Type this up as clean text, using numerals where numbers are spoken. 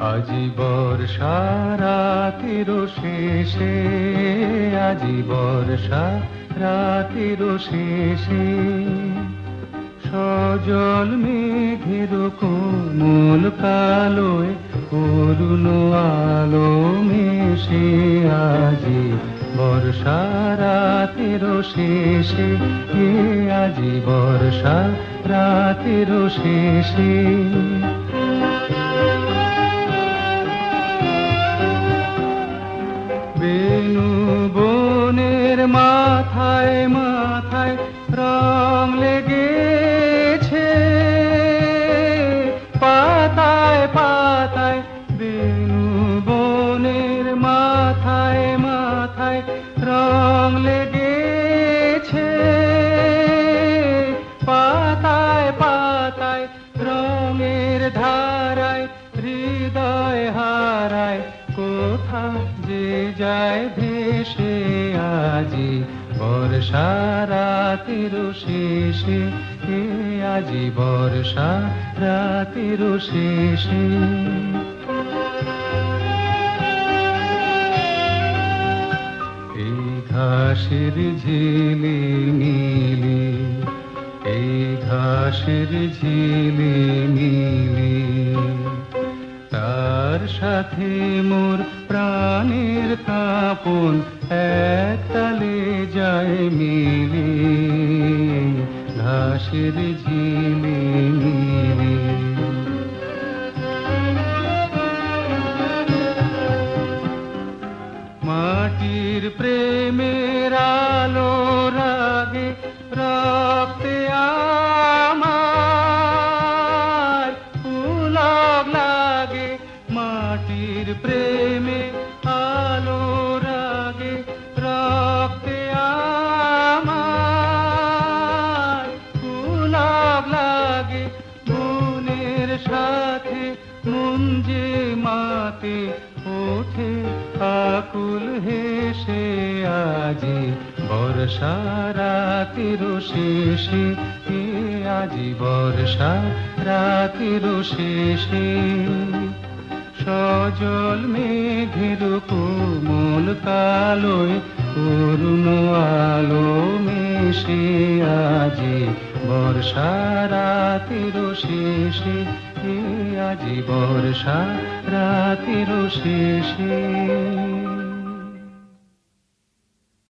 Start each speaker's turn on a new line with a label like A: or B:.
A: আজি বর্ষা রাতের শেষে, আজি বর্ষা রাতের শেষে, সজল মেঘের কোমল কালোয় অরুণ আলো মেশে। আজি বর্ষা রাতের শেষে, আজি বর্ষা রাতের শেষে। বেনু বনের মাথায় মাথায় রং লেগেছে, পাতায় পাতায় বেনু বনের মাথায় মাথায় রং লেগেছে, পাতায় পাতায় রঙের ধারায় হৃদয় হারায় কোথা যে যায় ভেসে। আজি বর্ষা রাতের শেষে, আজি বর্ষা রাতের শেষে। এই ঘাসের ঝিলি মিলি, এই ঘাসের ঝিলি মিলি, তার সাথে মোর প্রাণের কাঁপন এক তালে যায় মিলে। ঘাসের ঝিলি মিলি, মাটির প্রেমের আলো রাগে রক্তে আমার পুলক লাগে। মাটির প্রেমে আলো রাগে রক্তে আমার পুলক লাগে। মনের সাথে মন যে মাতে ওঠে আকুল হেসে। আজি বর্ষা রাতের শেষে, আজি বর্ষা রাতের শেষে, সজল মেঘের কোমল কালোয় অরুণ আলো মেশে। আজি বর্ষা রাতের শেষে, আজি বর্ষা রাতের শেষে।